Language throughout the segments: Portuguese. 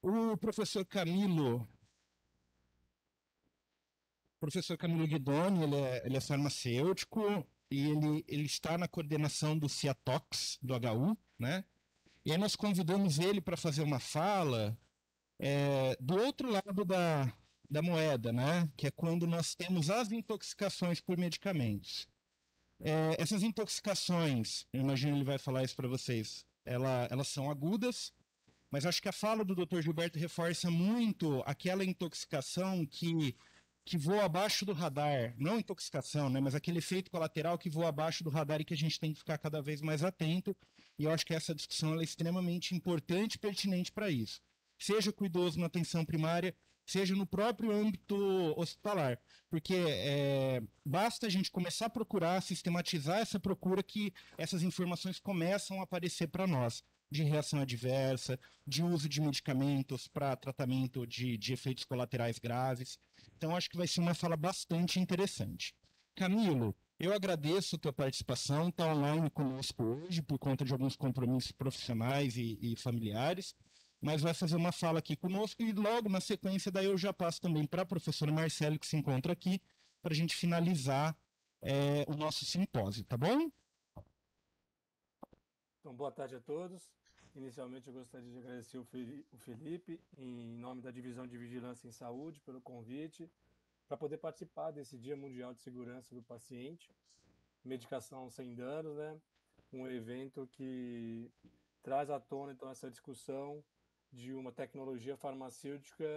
O professor Camilo Guidoni, ele é farmacêutico e ele está na coordenação do CIATOX, do HU, né? E aí nós convidamos ele para fazer uma fala do outro lado da moeda, né? Que é quando nós temos as intoxicações por medicamentos. Essas intoxicações, eu imagino ele vai falar isso para vocês, elas são agudas, mas acho que a fala do Dr. Gilberto reforça muito aquela intoxicação que voa abaixo do radar, não intoxicação, né, mas aquele efeito colateral que voa abaixo do radar e que a gente tem que ficar cada vez mais atento. E eu acho que essa discussão é extremamente importante e pertinente para isso. Seja com o idoso na atenção primária, seja no próprio âmbito hospitalar. Porque basta a gente começar a procurar, sistematizar essa procura que essas informações começam a aparecer para nós de reação adversa, de uso de medicamentos para tratamento de efeitos colaterais graves. Então, acho que vai ser uma fala bastante interessante. Camilo, eu agradeço a tua participação, está online conosco hoje por conta de alguns compromissos profissionais e familiares, mas vai fazer uma fala aqui conosco e logo na sequência daí eu já passo também para a professora Marcelo que se encontra aqui para a gente finalizar o nosso simpósio, tá bom? Então, boa tarde a todos. Inicialmente, eu gostaria de agradecer o Felipe, em nome da Divisão de Vigilância em Saúde, pelo convite, para poder participar desse Dia Mundial de Segurança do Paciente, Medicação Sem Danos, né? Um evento que traz à tona, então, essa discussão de uma tecnologia farmacêutica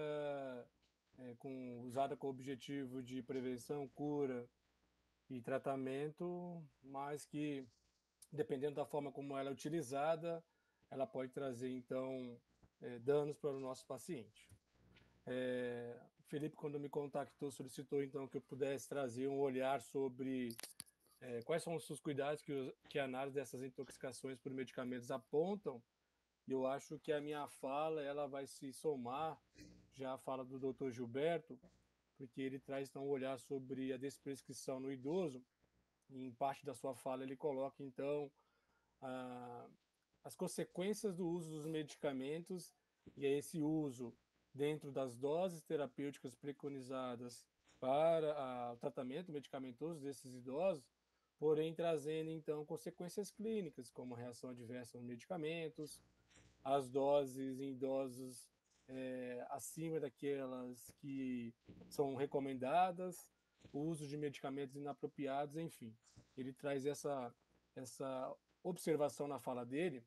usada com o objetivo de prevenção, cura e tratamento, mas que dependendo da forma como ela é utilizada, ela pode trazer então danos para o nosso paciente. O Felipe, quando me contactou, solicitou então que eu pudesse trazer um olhar sobre quais são os cuidados que a análise dessas intoxicações por medicamentos apontam. E eu acho que a minha fala ela vai se somar já à fala do Dr. Gilberto, porque ele traz então um olhar sobre a desprescrição no idoso. E em parte da sua fala ele coloca então a, as consequências do uso dos medicamentos e esse uso dentro das doses terapêuticas preconizadas para o tratamento medicamentoso desses idosos, porém trazendo então consequências clínicas, como reação adversa aos medicamentos, as doses em idosos acima daquelas que são recomendadas, o uso de medicamentos inapropriados, enfim. Ele traz essa observação na fala dele,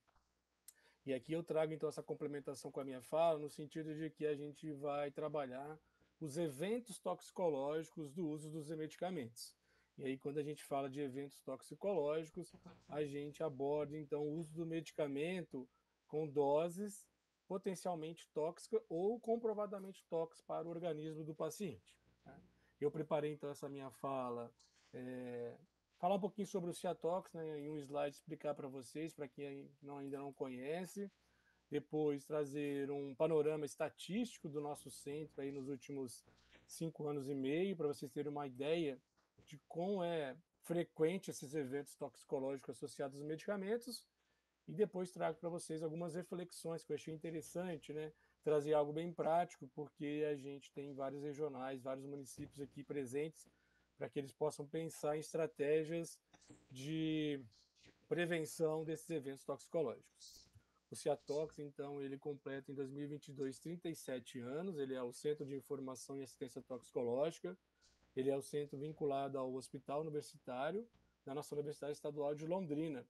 e aqui eu trago então essa complementação com a minha fala, no sentido de que a gente vai trabalhar os eventos toxicológicos do uso dos medicamentos. E aí, quando a gente fala de eventos toxicológicos, a gente aborda então o uso do medicamento com doses potencialmente tóxicas ou comprovadamente tóxicas para o organismo do paciente. Né? Eu preparei então essa minha fala, falar um pouquinho sobre o Ciatox, né, em um slide explicar para vocês, para quem ainda não conhece, depois trazer um panorama estatístico do nosso centro aí nos últimos 5 anos e meio, para vocês terem uma ideia de como é frequente esses eventos toxicológicos associados aos medicamentos, e depois trago para vocês algumas reflexões que eu achei interessante, né? Trazer algo bem prático, porque a gente tem vários regionais, vários municípios aqui presentes, para que eles possam pensar em estratégias de prevenção desses eventos toxicológicos. O Ciatox, então, ele completa em 2022 37 anos, ele é o Centro de Informação e Assistência Toxicológica, ele é o centro vinculado ao Hospital Universitário da nossa Universidade Estadual de Londrina.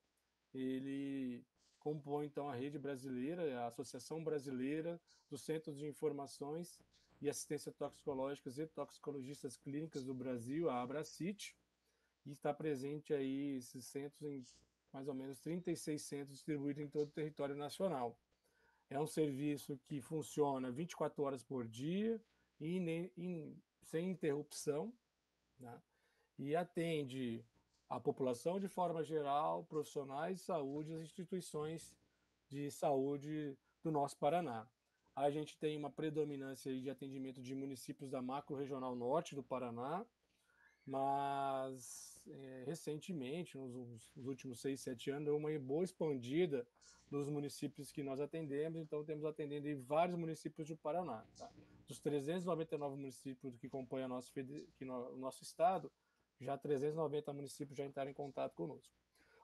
Ele compõe, então, a rede brasileira, a Associação Brasileira dos Centros de Informações e Assistência Toxicológicas e Toxicologistas Clínicas do Brasil, a Abracit, e está presente aí esses centros em mais ou menos 36 centros distribuídos em todo o território nacional. É um serviço que funciona 24 horas por dia e sem interrupção, né? E atende a população de forma geral, profissionais de saúde e as instituições de saúde do nosso Paraná. A gente tem uma predominância de atendimento de municípios da macro-regional norte do Paraná, mas recentemente, nos últimos 6, 7 anos, deu uma boa expandida nos municípios que nós atendemos, então temos atendendo em vários municípios do Paraná. Tá? Dos 399 municípios que compõem o nosso estado, já 390 municípios já entraram em contato conosco.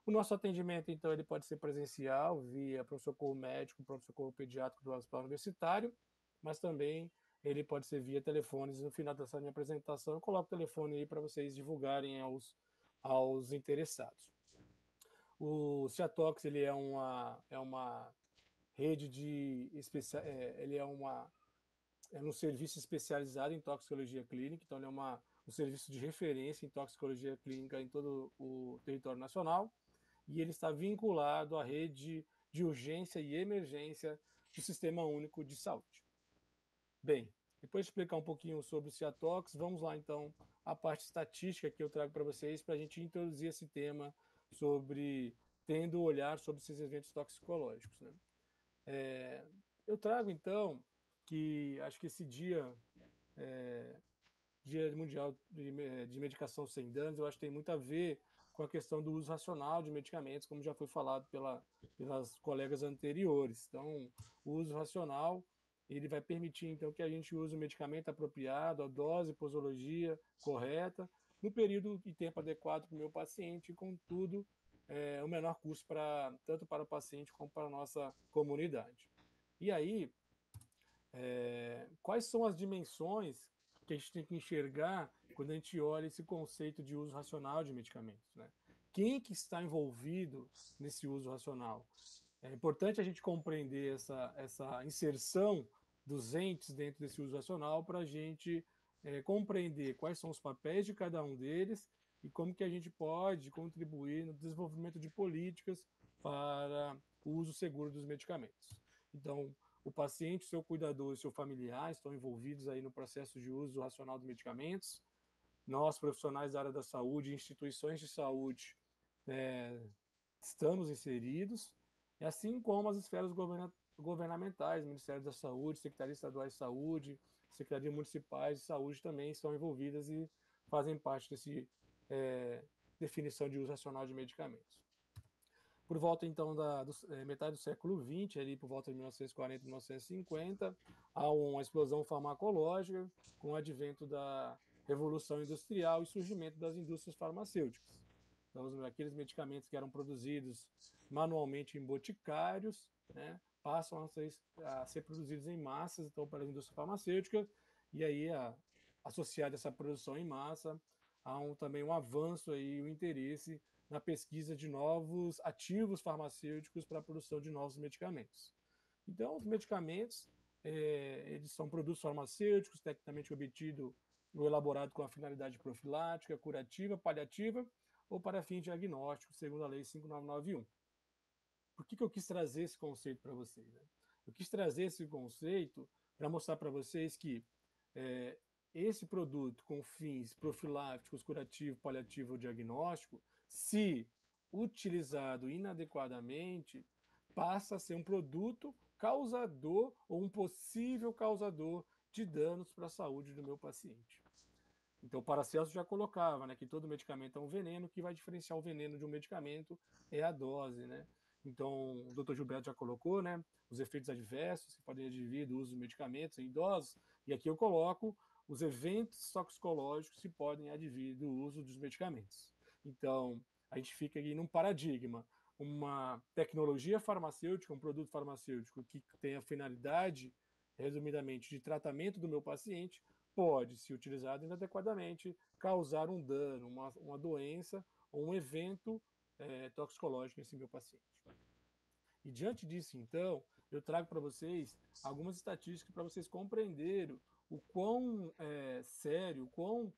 O nosso atendimento, então, ele pode ser presencial, via pronto-socorro médico, pronto-socorro pediátrico do hospital universitário, mas também ele pode ser via telefones. No final dessa minha apresentação, eu coloco o telefone aí para vocês divulgarem aos interessados. O Ciatox, ele é uma rede ele é um serviço especializado em toxicologia clínica, então ele é um serviço de referência em toxicologia clínica em todo o território nacional, e ele está vinculado à rede de urgência e emergência do Sistema Único de Saúde. Bem, depois de explicar um pouquinho sobre o Ciatox, vamos lá então à parte estatística que eu trago para vocês para a gente introduzir esse tema sobre tendo o olhar sobre esses eventos toxicológicos. Né? Eu trago então que acho que esse Dia Mundial de Medicação Sem Danos, eu acho que tem muito a ver com a questão do uso racional de medicamentos, como já foi falado pelas colegas anteriores. Então, o uso racional ele vai permitir então que a gente use o medicamento apropriado, a dose, posologia correta, no período e tempo adequado para o meu paciente, e contudo, o menor custo tanto para o paciente como para a nossa comunidade. E aí, quais são as dimensões que a gente tem que enxergar quando a gente olha esse conceito de uso racional de medicamentos, né? Quem que está envolvido nesse uso racional? É importante a gente compreender essa inserção dos entes dentro desse uso racional para a gente compreender quais são os papéis de cada um deles e como que a gente pode contribuir no desenvolvimento de políticas para o uso seguro dos medicamentos. Então, o paciente, seu cuidador e seu familiar estão envolvidos aí no processo de uso racional dos medicamentos. Nós, profissionais da área da saúde, instituições de saúde, estamos inseridos, assim como as esferas governamentais, Ministério da Saúde, Secretarias Estaduais de Saúde, Secretarias Municipais de Saúde também estão envolvidas e fazem parte desse definição de uso racional de medicamentos. Por volta, então, metade do século XX, ali por volta de 1940 e 1950, há uma explosão farmacológica com o advento da Revolução Industrial e surgimento das indústrias farmacêuticas. Então, aqueles medicamentos que eram produzidos manualmente em boticários, né, passam a ser produzidos em massas, então, pela indústria farmacêutica, e aí, associado a essa produção em massa, há também um avanço e um interesse na pesquisa de novos ativos farmacêuticos para a produção de novos medicamentos. Então, os medicamentos, eles são produtos farmacêuticos tecnicamente obtidos ou elaborados com a finalidade profilática, curativa, paliativa ou para fins diagnósticos, segundo a Lei 5991. Por que eu quis trazer esse conceito para vocês? Né? Eu quis trazer esse conceito para mostrar para vocês que esse produto com fins profiláticos, curativo, paliativo ou diagnóstico, se utilizado inadequadamente, passa a ser um produto causador ou um possível causador de danos para a saúde do meu paciente. Então, o Paracelso já colocava, né, que todo medicamento é um veneno, que vai diferenciar o veneno de um medicamento é a dose, né? Então, o Dr. Gilberto já colocou, né, os efeitos adversos que podem advir do uso de medicamentos em idosos, e aqui eu coloco os eventos toxicológicos que podem advir do uso dos medicamentos. Então, a gente fica aí num paradigma, uma tecnologia farmacêutica, um produto farmacêutico que tem a finalidade, resumidamente, de tratamento do meu paciente, pode, se utilizado inadequadamente, causar um dano, uma doença ou um evento toxicológico nesse meu paciente. E diante disso, então, eu trago para vocês algumas estatísticas para vocês compreenderem o quão sério, o quão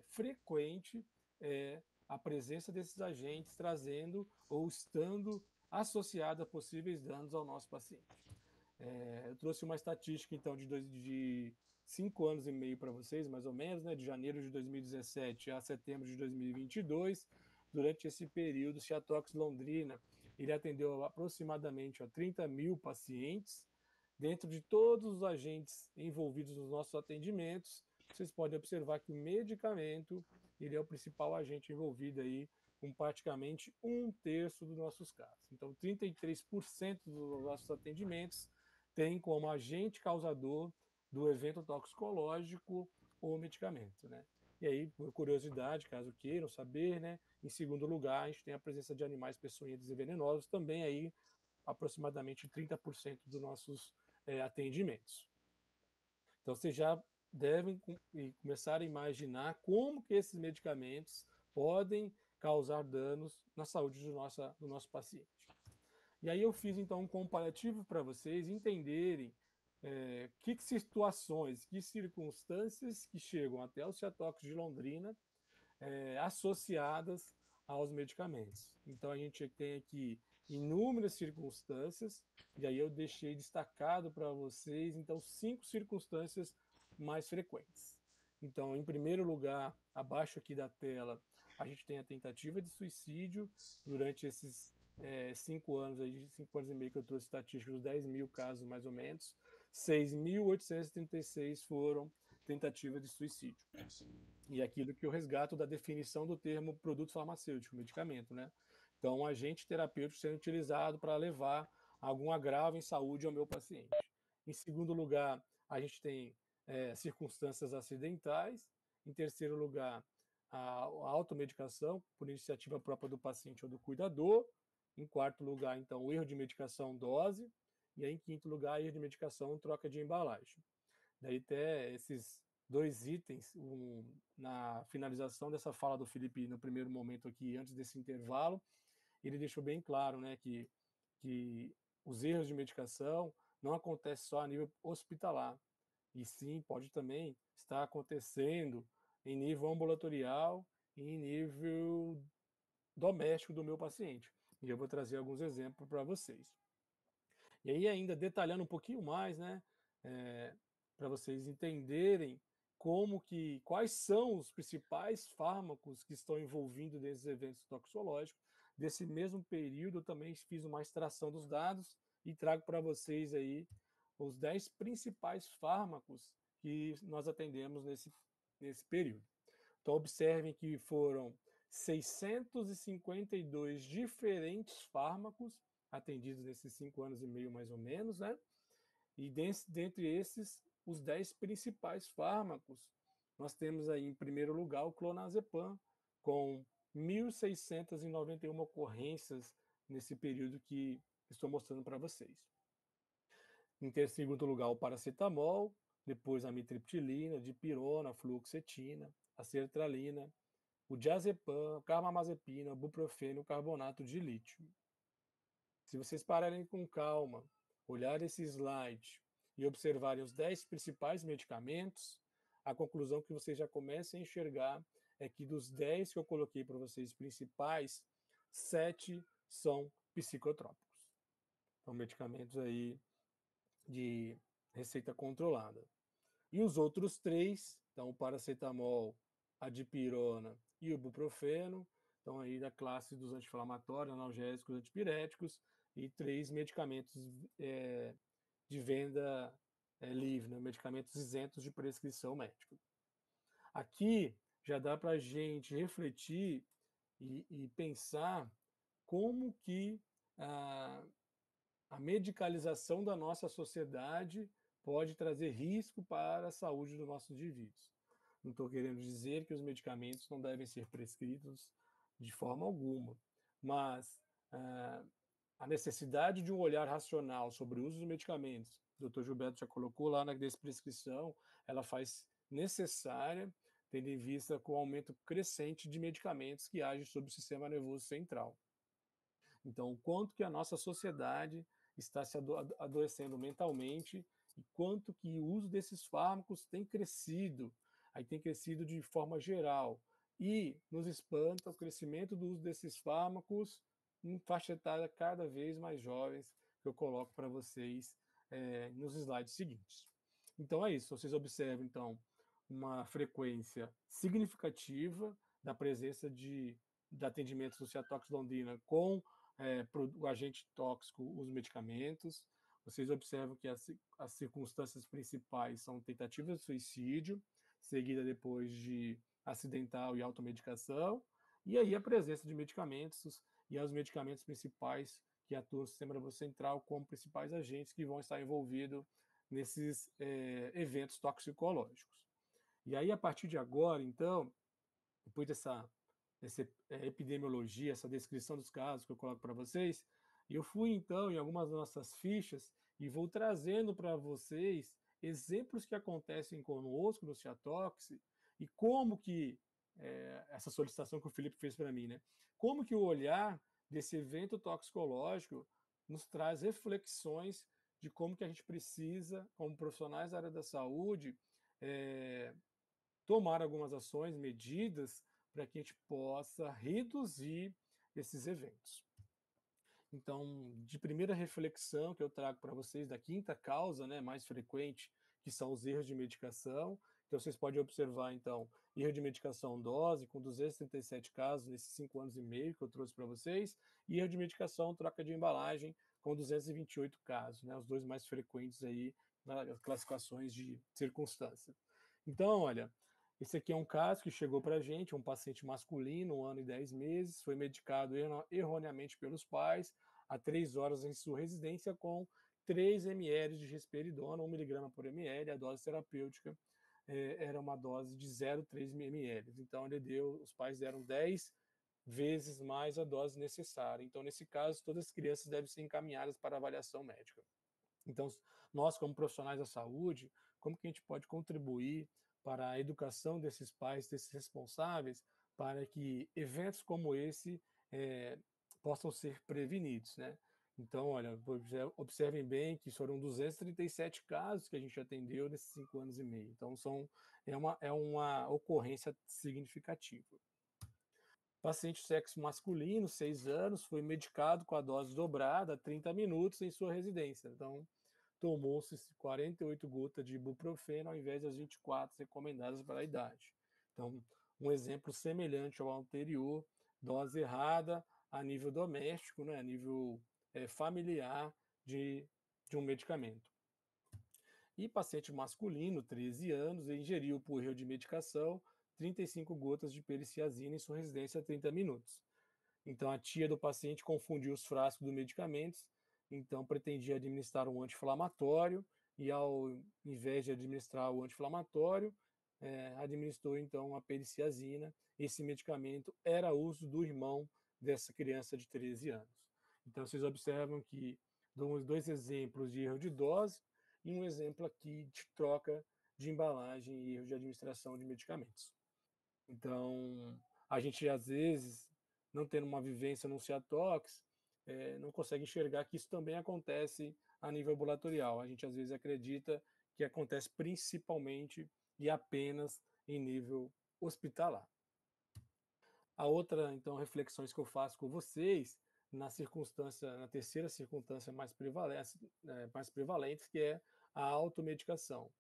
frequente é a presença desses agentes trazendo ou estando associada a possíveis danos ao nosso paciente. Eu trouxe uma estatística, então, de 5 anos e meio para vocês, mais ou menos, né, de janeiro de 2017 a setembro de 2022. Durante esse período, o Ciatox Londrina ele atendeu aproximadamente 30 mil pacientes. Dentro de todos os agentes envolvidos nos nossos atendimentos, vocês podem observar que o medicamento ele é o principal agente envolvido aí com praticamente 1/3 dos nossos casos. Então, 33% dos nossos atendimentos tem como agente causador do evento toxicológico o medicamento, né? E aí, por curiosidade, caso queiram saber, né? Em segundo lugar, a gente tem a presença de animais peçonhentos e venenosos, também aí aproximadamente 30% dos nossos atendimentos. Então, vocês já devem começar a imaginar como que esses medicamentos podem causar danos na saúde do nosso paciente. E aí eu fiz, então, um comparativo para vocês entenderem que situações, que circunstâncias que chegam até o Ciatox de Londrina associadas aos medicamentos. Então, a gente tem aqui inúmeras circunstâncias, e aí eu deixei destacado para vocês, então, 5 circunstâncias mais frequentes. Então, em primeiro lugar, abaixo aqui da tela, a gente tem a tentativa de suicídio durante esses 5 anos, 5 anos e meio que eu trouxe estatísticas, dos 10 mil casos mais ou menos, 6.836 foram tentativas de suicídio. E aquilo que eu resgato da definição do termo produto farmacêutico, medicamento, né? Então, um agente terapêutico sendo utilizado para levar algum agravo em saúde ao meu paciente. Em segundo lugar, a gente tem circunstâncias acidentais. Em terceiro lugar, a automedicação, por iniciativa própria do paciente ou do cuidador. Em quarto lugar, então, o erro de medicação dose. E aí, em quinto lugar, erro de medicação troca de embalagem. Daí até esses 2 itens, na finalização dessa fala do Felipe, no primeiro momento aqui, antes desse intervalo, ele deixou bem claro, né, que os erros de medicação não acontecem só a nível hospitalar, e sim pode também estar acontecendo em nível ambulatorial e em nível doméstico do meu paciente. E eu vou trazer alguns exemplos para vocês. E aí, ainda detalhando um pouquinho mais, né, para vocês entenderem quais são os principais fármacos que estão envolvidos nesses eventos toxicológicos. Desse mesmo período, eu também fiz uma extração dos dados e trago para vocês aí os 10 principais fármacos que nós atendemos nesse período. Então, observem que foram 652 diferentes fármacos atendidos nesses 5 anos e meio, mais ou menos, né? E dentre esses, os 10 principais fármacos, nós temos aí, em primeiro lugar, o clonazepam, com 1.691 ocorrências nesse período que estou mostrando para vocês. Em segundo lugar, o paracetamol, depois a amitriptilina, dipirona, fluoxetina, a sertralina, o diazepam, carbamazepina, buprofeno, carbonato de lítio. Se vocês pararem com calma, olhar esse slide e observarem os 10 principais medicamentos, a conclusão que vocês já começam a enxergar é que dos 10 que eu coloquei para vocês principais, 7 são psicotrópicos. São medicamentos aí de receita controlada. E os outros 3, então o paracetamol, a dipirona e o buprofeno, estão aí da classe dos anti-inflamatórios, analgésicos, antipiréticos, e 3 medicamentos de venda livre, né? Medicamentos isentos de prescrição médica. Aqui já dá para a gente refletir e pensar como que a medicalização da nossa sociedade pode trazer risco para a saúde dos nossos indivíduos. Não estou querendo dizer que os medicamentos não devem ser prescritos de forma alguma, mas a necessidade de um olhar racional sobre o uso dos medicamentos, o Dr. Gilberto já colocou lá na desprescrição, ela faz necessária, tendo em vista com o aumento crescente de medicamentos que agem sobre o sistema nervoso central. Então, o quanto que a nossa sociedade está se adoecendo mentalmente e quanto que o uso desses fármacos tem crescido, aí tem crescido de forma geral. E nos espanta o crescimento do uso desses fármacos em faixa etária cada vez mais jovens, que eu coloco para vocês nos slides seguintes. Então é isso, vocês observam então uma frequência significativa da presença de atendimentos do Ciatox Londrina com o agente tóxico, os medicamentos. Vocês observam que as circunstâncias principais são tentativas de suicídio, seguida depois de acidental e automedicação, e aí a presença de medicamentos e os medicamentos principais que atuam no sistema nervoso central como principais agentes que vão estar envolvidos nesses eventos toxicológicos. E aí, a partir de agora, então, depois dessa epidemiologia, essa descrição dos casos que eu coloco para vocês, eu fui, então, em algumas das nossas fichas e vou trazendo para vocês exemplos que acontecem conosco no Ciatox e como que essa solicitação que o Felipe fez para mim, né? Como que o olhar desse evento toxicológico nos traz reflexões de como que a gente precisa, como profissionais da área da saúde, tomar algumas ações, medidas, para que a gente possa reduzir esses eventos. Então, de primeira reflexão que eu trago para vocês da quinta causa, né, mais frequente, que são os erros de medicação. Então, vocês podem observar, então, erro de medicação dose, com 237 casos nesses 5 anos e meio que eu trouxe para vocês, e erro de medicação troca de embalagem, com 228 casos, né, os dois mais frequentes aí nas classificações de circunstância. Então, olha, esse aqui é um caso que chegou para a gente, um paciente masculino, 1 ano e 10 meses, foi medicado erroneamente pelos pais, há 3 horas em sua residência, com 3 ml de risperidona, 1 miligrama por ml, a dose terapêutica era uma dose de 0,3 ml. Então, os pais deram 10 vezes mais a dose necessária. Então, nesse caso, todas as crianças devem ser encaminhadas para avaliação médica. Então, nós, como profissionais da saúde, como que a gente pode contribuir para a educação desses pais, desses responsáveis, para que eventos como esse possam ser prevenidos, né? Então, olha, observem bem que foram 237 casos que a gente atendeu nesses 5 anos e meio. Então, é uma ocorrência significativa. Paciente sexo masculino, 6 anos, foi medicado com a dose dobrada, 30 minutos em sua residência. Então, tomou-se 48 gotas de ibuprofeno ao invés das 24 recomendadas para a idade. Então, um exemplo semelhante ao anterior, dose errada a nível doméstico, né, a nível familiar de um medicamento. E paciente masculino, 13 anos, ingeriu por erro de medicação 35 gotas de periciazina em sua residência a 30 minutos. Então, a tia do paciente confundiu os frascos dos medicamentos, então pretendia administrar um anti-inflamatório e, ao invés de administrar o anti-inflamatório, administrou então a periciazina. Esse medicamento era uso do irmão dessa criança de 13 anos. Então, vocês observam que dou 2 exemplos de erro de dose e um exemplo aqui de troca de embalagem e erro de administração de medicamentos. Então, a gente às vezes, não tendo uma vivência no Ciatox, não consegue enxergar que isso também acontece a nível ambulatorial. A gente às vezes acredita que acontece principalmente e apenas em nível hospitalar. A outra, então, reflexões que eu faço com vocês, na terceira circunstância mais prevalente, que é a automedicação.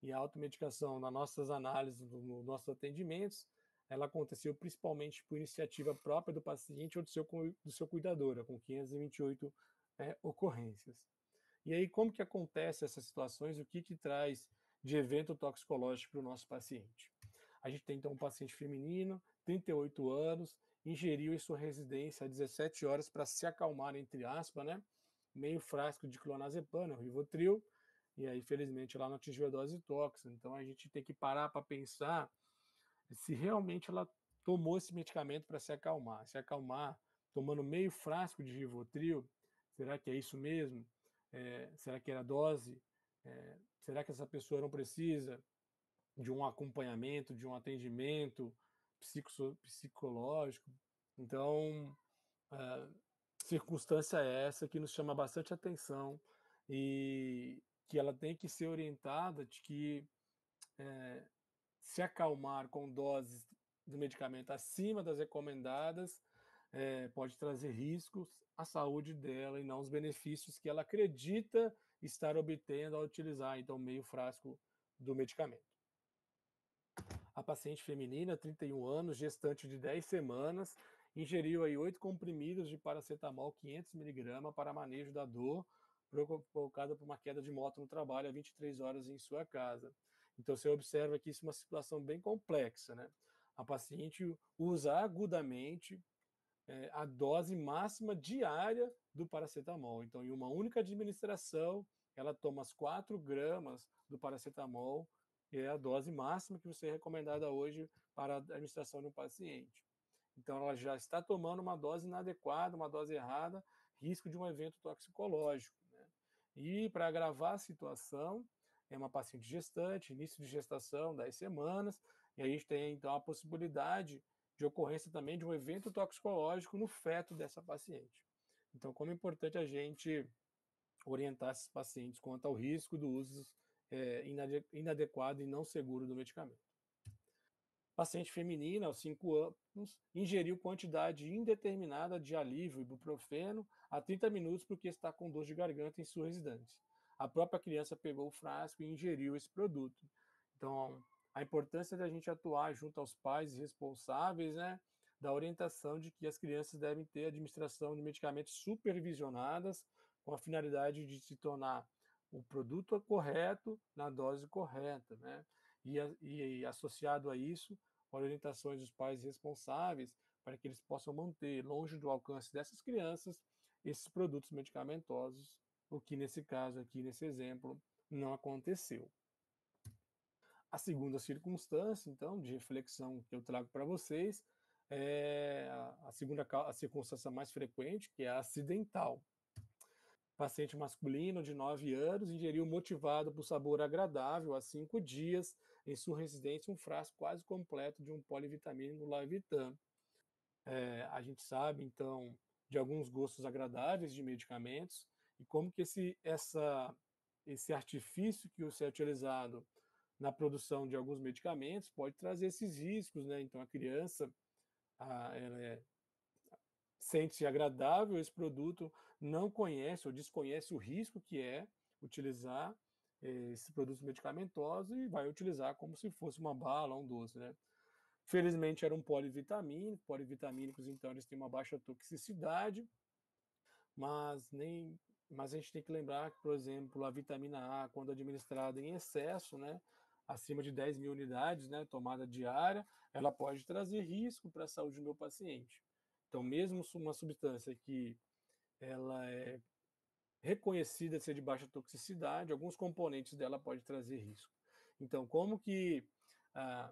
E a automedicação, nas nossas análises, nos nossos atendimentos, ela aconteceu principalmente por iniciativa própria do paciente ou do seu cuidador, com 528 ocorrências. E aí, como que acontece essas situações? O que traz de evento toxicológico para o nosso paciente? A gente tem, então, um paciente feminino, 38 anos, ingeriu em sua residência às 17 horas para se acalmar, entre aspas, né? Meio frasco de clonazepam, o Rivotril, e aí, felizmente, ela não atingiu a dose tóxica. Então, a gente tem que parar para pensar se realmente ela tomou esse medicamento para se acalmar, tomando meio frasco de Rivotril, será que é isso mesmo? Será que era dose? Será que essa pessoa não precisa de um acompanhamento, de um atendimento psicológico? Então, a circunstância é essa que nos chama bastante atenção e que ela tem que ser orientada de que se acalmar com doses do medicamento acima das recomendadas pode trazer riscos à saúde dela e não os benefícios que ela acredita estar obtendo ao utilizar, então, meio frasco do medicamento. A paciente feminina, 31 anos, gestante de 10 semanas, ingeriu aí 8 comprimidos de paracetamol 500mg para manejo da dor provocada por uma queda de moto no trabalho há 23 horas em sua casa. Então, você observa que isso é uma situação bem complexa, né? a paciente usa agudamente a dose máxima diária do paracetamol. Então, em uma única administração, ela toma as 4 gramas do paracetamol, que é a dose máxima que você é recomendada hoje para a administração de um paciente. Então, ela já está tomando uma dose inadequada, uma dose errada, risco de um evento toxicológico. Né? E para agravar a situação, é uma paciente gestante, início de gestação, 10 semanas, e a gente tem então a possibilidade de ocorrência também de um evento toxicológico no feto dessa paciente. Então, como é importante a gente orientar esses pacientes quanto ao risco do uso inadequado e não seguro do medicamento. Paciente feminina, aos 5 anos, ingeriu quantidade indeterminada de alívio ibuprofeno a 30 minutos porque está com dor de garganta em sua residência. A própria criança pegou o frasco e ingeriu esse produto. Então, a importância da gente atuar junto aos pais responsáveis, né, da orientação de que as crianças devem ter administração de medicamentos supervisionadas com a finalidade de se tornar o produto correto na dose correta, né? E associado a isso, orientações dos pais responsáveis para que eles possam manter longe do alcance dessas crianças esses produtos medicamentosos, o que nesse caso aqui, nesse exemplo, não aconteceu. A segunda circunstância, então, de reflexão que eu trago para vocês é a circunstância mais frequente, que é a acidental. Paciente masculino de 9 anos ingeriu motivado por sabor agradável há 5 dias em sua residência um frasco quase completo de um polivitamínico Lavitan. A gente sabe, então, de alguns gostos agradáveis de medicamentos e como que esse artifício que é utilizado na produção de alguns medicamentos pode trazer esses riscos, né? Então, a criança ela sente-se agradável esse produto, não conhece ou desconhece o risco que é utilizar esses produtos medicamentosos e vai utilizar como se fosse uma bala, um doce, né? Felizmente era um polivitamínico, polivitamínicos então eles têm uma baixa toxicidade, mas a gente tem que lembrar que, por exemplo, a vitamina A, quando administrada em excesso, né, acima de 10 mil unidades, né, tomada diária, ela pode trazer risco para a saúde do meu paciente. Então, mesmo uma substância que ela é reconhecida ser de baixa toxicidade, alguns componentes dela pode trazer risco. Então, como que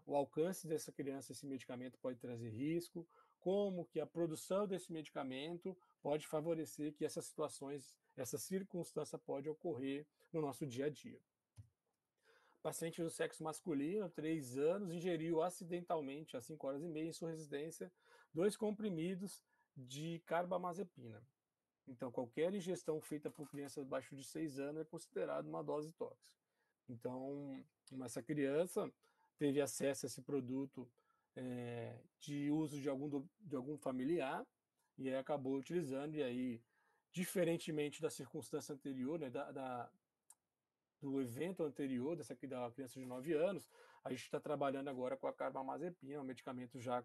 o alcance dessa criança, esse medicamento pode trazer risco, como que a produção desse medicamento pode favorecer que essas situações, essa circunstância pode ocorrer no nosso dia a dia. Paciente do sexo masculino, 3 anos, ingeriu acidentalmente, às 5 horas e meia, em sua residência, 2 comprimidos de carbamazepina. Então, qualquer ingestão feita por crianças abaixo de 6 anos é considerada uma dose tóxica. Então, essa criança teve acesso a esse produto de uso de algum familiar e aí acabou utilizando, e aí, diferentemente da circunstância anterior, né, do evento anterior, da criança de 9 anos, a gente está trabalhando agora com a carbamazepina, um medicamento já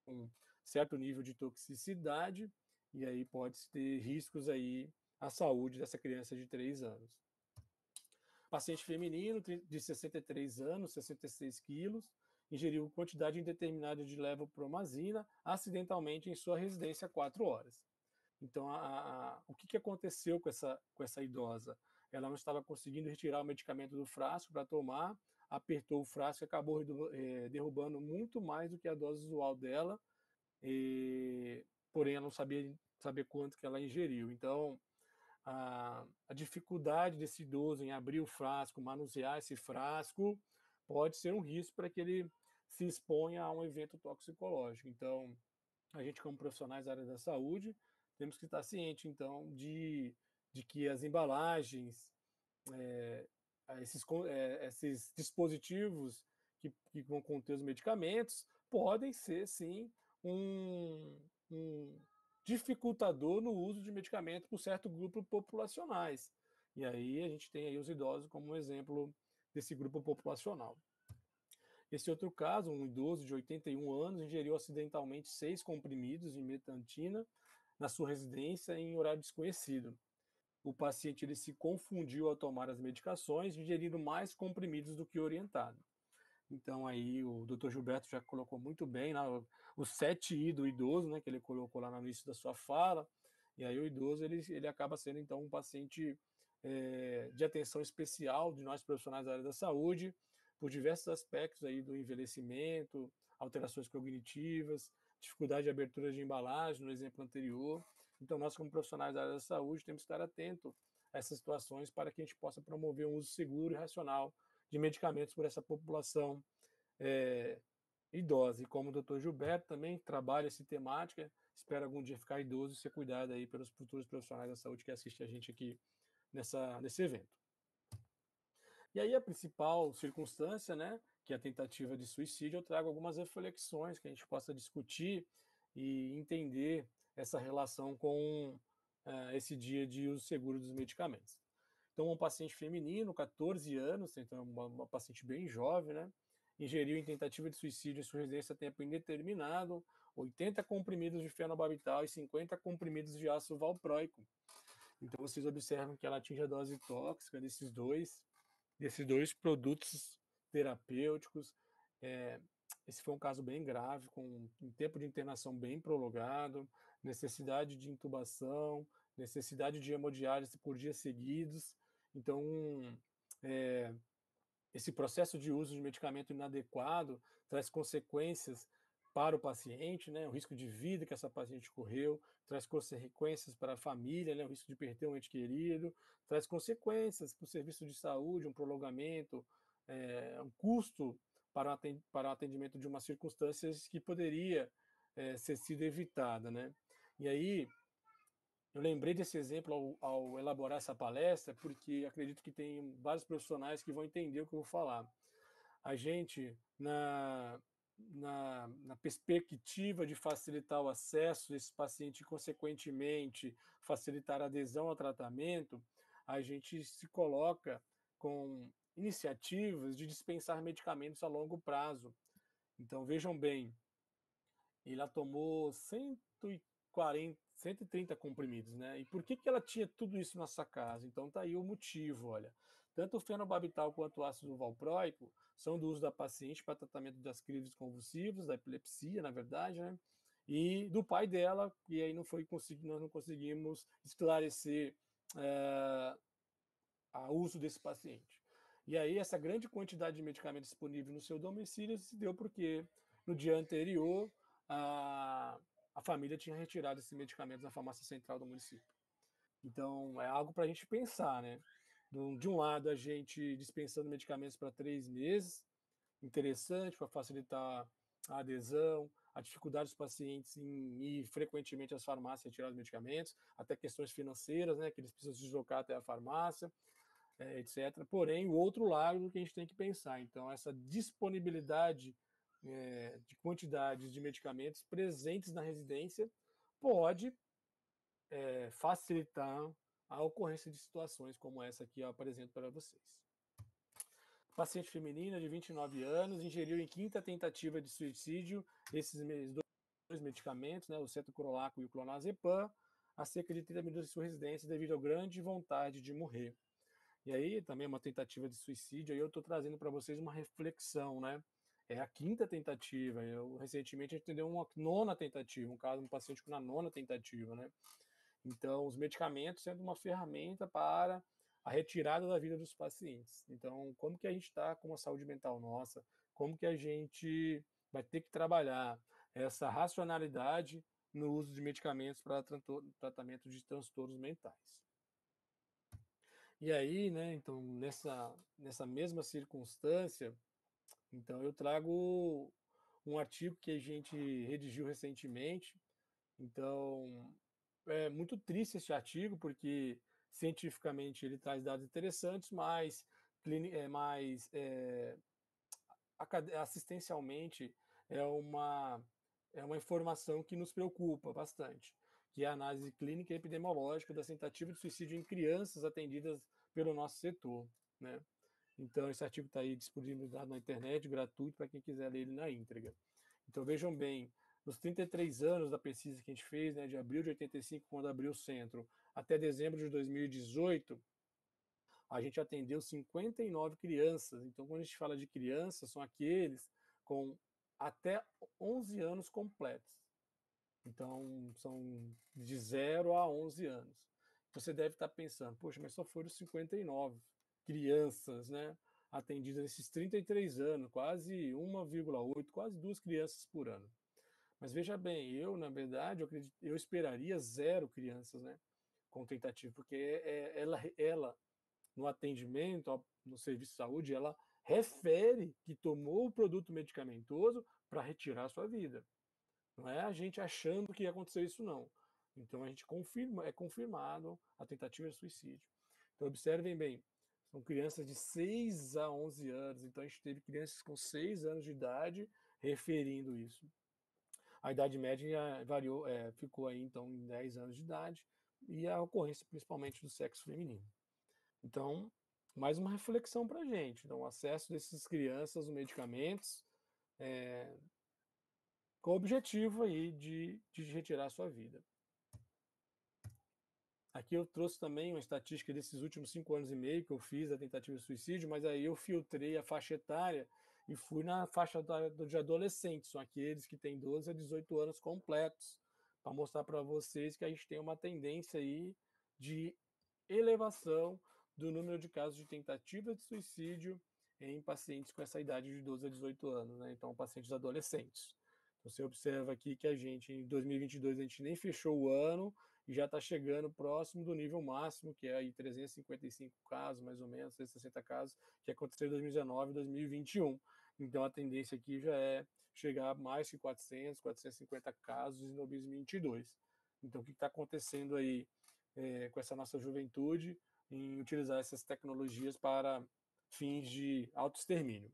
com certo nível de toxicidade, e aí pode ter riscos aí à saúde dessa criança de 3 anos. Paciente feminino de 63 anos, 66 quilos, ingeriu quantidade indeterminada de levopromazina acidentalmente em sua residência há 4 horas. Então, o que aconteceu com essa idosa? Ela não estava conseguindo retirar o medicamento do frasco para tomar, apertou o frasco e acabou derrubando muito mais do que a dose usual dela, porém ela não sabia saber quanto que ela ingeriu. Então, a dificuldade desse idoso em abrir o frasco, manusear esse frasco, pode ser um risco para que ele se exponha a um evento toxicológico. Então, a gente, como profissionais da área da saúde, temos que estar ciente, então, de que as embalagens, é, esses dispositivos que vão conter os medicamentos, podem ser, sim, um dificultador no uso de medicamento por certo grupo populacionais. E aí a gente tem aí os idosos como um exemplo desse grupo populacional. Esse outro caso, um idoso de 81 anos ingeriu acidentalmente 6 comprimidos de metantina na sua residência em horário desconhecido. O paciente ele se confundiu ao tomar as medicações, ingerindo mais comprimidos do que orientado. Então aí o Dr. Gilberto já colocou muito bem lá o 7I do idoso, né, que ele colocou lá no início da sua fala. E aí o idoso ele acaba sendo então um paciente de atenção especial de nós profissionais da área da saúde, por diversos aspectos aí do envelhecimento, alterações cognitivas, dificuldade de abertura de embalagem, no exemplo anterior. Então nós como profissionais da área da saúde temos que estar atentos a essas situações para que a gente possa promover um uso seguro e racional de medicamentos por essa população é, idosa. E como o Dr. Gilberto também trabalha essa temática, espero algum dia ficar idoso e ser cuidado aí pelos futuros profissionais da saúde que assistem a gente aqui nesse evento. E aí a principal circunstância, né, que é a tentativa de suicídio, eu trago algumas reflexões que a gente possa discutir e entender essa relação com esse dia de uso seguro dos medicamentos. Então, um paciente feminino, 14 anos, então uma paciente bem jovem, né? Ingeriu em tentativa de suicídio em sua residência a tempo indeterminado 80 comprimidos de fenobarbital e 50 comprimidos de ácido valproico. Então, vocês observam que ela atinge a dose tóxica desses dois produtos terapêuticos. Esse foi um caso bem grave, com um tempo de internação bem prolongado, necessidade de intubação, necessidade de hemodiálise por dias seguidos. Então, esse processo de uso de medicamento inadequado traz consequências para o paciente, né, o risco de vida que essa paciente correu, traz consequências para a família, né, o risco de perder um ente querido, traz consequências para o serviço de saúde, um prolongamento, um custo para o atendimento de uma circunstância que poderia ser sido evitada, né? E aí, eu lembrei desse exemplo ao elaborar essa palestra, porque acredito que tem vários profissionais que vão entender o que eu vou falar. A gente, na perspectiva de facilitar o acesso desse paciente e, consequentemente, facilitar a adesão ao tratamento, a gente se coloca com iniciativas de dispensar medicamentos a longo prazo. Então, vejam bem, ela tomou 140, 130 comprimidos, né? E por que ela tinha tudo isso na sua casa? Então tá aí o motivo, olha. Tanto o fenobarbital quanto o ácido valproico são do uso da paciente para tratamento das crises convulsivas, da epilepsia, na verdade, né? E do pai dela, e aí nós não conseguimos esclarecer o uso desse paciente. E aí essa grande quantidade de medicamentos disponível no seu domicílio se deu porque no dia anterior a família tinha retirado esses medicamentos na farmácia central do município. Então é algo para a gente pensar, né? De um lado, a gente dispensando medicamentos para 3 meses, interessante para facilitar a adesão, a dificuldade dos pacientes em ir frequentemente às farmácias retirar os medicamentos, até questões financeiras, né? Que eles precisam se deslocar até a farmácia, etc. Porém, o outro lado que a gente tem que pensar. Então, essa disponibilidade de quantidades de medicamentos presentes na residência pode facilitar a ocorrência de situações como essa que eu apresento para vocês. Paciente feminina de 29 anos ingeriu em quinta tentativa de suicídio esses dois medicamentos, né, o cetocorolaco e o clonazepam, a cerca de 30 minutos de sua residência devido à grande vontade de morrer. E aí também é uma tentativa de suicídio, aí eu estou trazendo para vocês uma reflexão, né? É a quinta tentativa. Recentemente a gente deu uma nona tentativa, um caso de um paciente com uma nona tentativa, né? Então, os medicamentos sendo uma ferramenta para a retirada da vida dos pacientes. Então, como que a gente está com a saúde mental nossa? Como que a gente vai ter que trabalhar essa racionalidade no uso de medicamentos para tratamento de transtornos mentais? E aí, né, então, nessa mesma circunstância, então eu trago um artigo que a gente redigiu recentemente. Então, é muito triste esse artigo, porque cientificamente ele traz dados interessantes, mas assistencialmente é uma informação que nos preocupa bastante, que é a análise clínica e epidemiológica da tentativa de suicídio em crianças atendidas pelo nosso setor, né? Então, esse artigo está aí disponibilizado na internet, gratuito, para quem quiser ler ele na íntegra. Então, vejam bem, nos 33 anos da pesquisa que a gente fez, né, de abril de 85, quando abriu o centro, até dezembro de 2018, a gente atendeu 59 crianças. Então, quando a gente fala de crianças, são aqueles com até 11 anos completos. Então, são de 0 a 11 anos. Você deve estar pensando, poxa, mas só foram 59 crianças, né, atendidas nesses 33 anos, quase 1,8, quase 2 crianças por ano. Mas veja bem, eu, na verdade, eu esperaria 0 crianças, né, com tentativa, porque ela no atendimento, no serviço de saúde, ela refere que tomou o produto medicamentoso para retirar a sua vida. Não é a gente achando que aconteceu isso, não. Então a gente confirma, é confirmado a tentativa de suicídio. Então observem bem, são crianças de 6 a 11 anos, então a gente teve crianças com 6 anos de idade referindo isso. A idade média variou, ficou aí então em 10 anos de idade, e a ocorrência principalmente do sexo feminino. Então, mais uma reflexão para a gente. Então, o acesso dessas crianças aos medicamentos com o objetivo aí de retirar a sua vida. Aqui eu trouxe também uma estatística desses últimos 5 anos e meio que eu fiz a tentativa de suicídio, mas aí eu filtrei a faixa etária e fui na faixa de adolescentes, são aqueles que têm 12 a 18 anos completos, para mostrar para vocês que a gente tem uma tendência aí de elevação do número de casos de tentativa de suicídio em pacientes com essa idade de 12 a 18 anos, né? Então, pacientes adolescentes. Você observa aqui que a gente, em 2022, a gente nem fechou o ano e já está chegando próximo do nível máximo, que é aí 355 casos, mais ou menos, 360 casos, que aconteceu em 2019 e 2021. Então, a tendência aqui já é chegar a mais que 400, 450 casos em 2022. Então, o que está acontecendo aí com essa nossa juventude em utilizar essas tecnologias para fins de autoextermínio?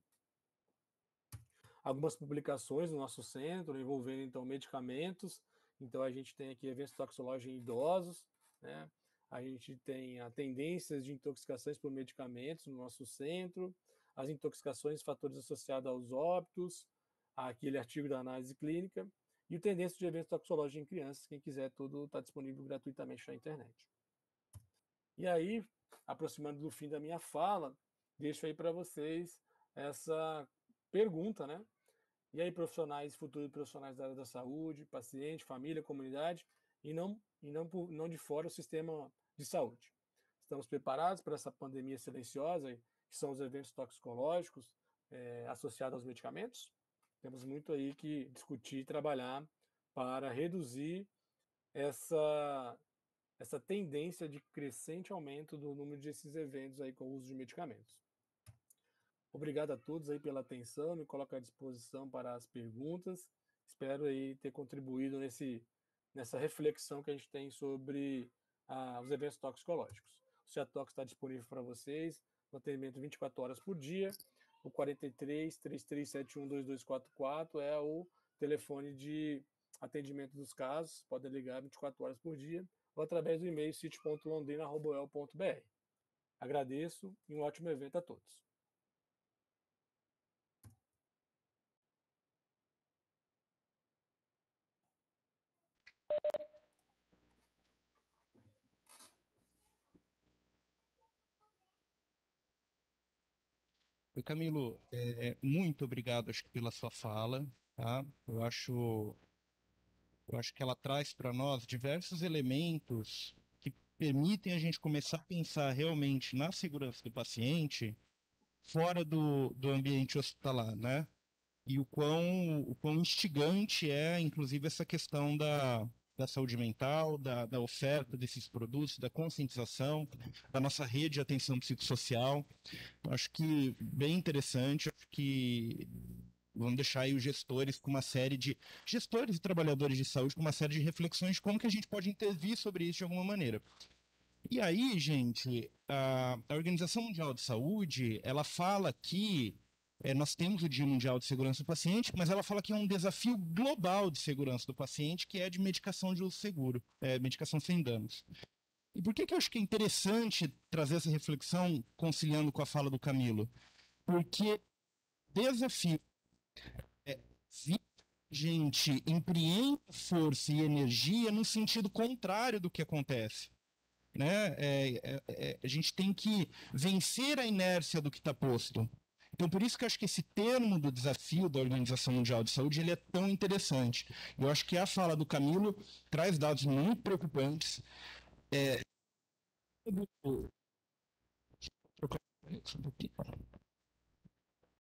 Algumas publicações no nosso centro envolvendo então medicamentos. Então a gente tem aqui eventos toxicológicos em idosos, né? A gente tem a tendências de intoxicações por medicamentos no nosso centro, as intoxicações, fatores associados aos óbitos, aquele artigo da análise clínica e o tendência de eventos toxicológicos em crianças. Quem quiser, tudo está disponível gratuitamente na internet. E aí, aproximando do fim da minha fala, deixo aí para vocês essa pergunta, né? E aí, profissionais, futuros profissionais da área da saúde, paciente, família, comunidade, e não de fora o sistema de saúde. Estamos preparados para essa pandemia silenciosa, que são os eventos toxicológicos associados aos medicamentos? Temos muito aí que discutir e trabalhar para reduzir essa tendência de crescente aumento do número desses eventos aí com o uso de medicamentos. Obrigado a todos aí pela atenção, me coloco à disposição para as perguntas. Espero aí ter contribuído nessa reflexão que a gente tem sobre os eventos toxicológicos. O Ciatox está disponível para vocês, no atendimento 24 horas por dia. O 43 3371 2244 é o telefone de atendimento dos casos, pode ligar 24 horas por dia, ou através do e-mail sítio.londrina@el.br. Agradeço e um ótimo evento a todos. Oi, Camilo, muito obrigado, acho que pela sua fala, tá? Eu acho que ela traz para nós diversos elementos que permitem a gente começar a pensar realmente na segurança do paciente fora do ambiente hospitalar, né? E o quão instigante é, inclusive, essa questão da saúde mental, da oferta desses produtos, da conscientização, da nossa rede de atenção psicossocial. Acho que bem interessante, acho que vamos deixar aí os gestores com uma série de gestores e trabalhadores de saúde com uma série de reflexões de como que a gente pode intervir sobre isso de alguma maneira. E aí, gente, a Organização Mundial de Saúde, ela fala que nós temos o Dia Mundial de Segurança do Paciente, mas ela fala que é um desafio global de segurança do paciente, que é de medicação de uso seguro, medicação sem danos. E por que eu acho que é interessante trazer essa reflexão conciliando com a fala do Camilo? Porque desafio gente empreende força e energia no sentido contrário do que acontece. né? A gente tem que vencer a inércia do que está posto. Então, por isso que eu acho que esse termo do desafio da Organização Mundial de Saúde ele é tão interessante. Eu acho que a fala do Camilo traz dados muito preocupantes.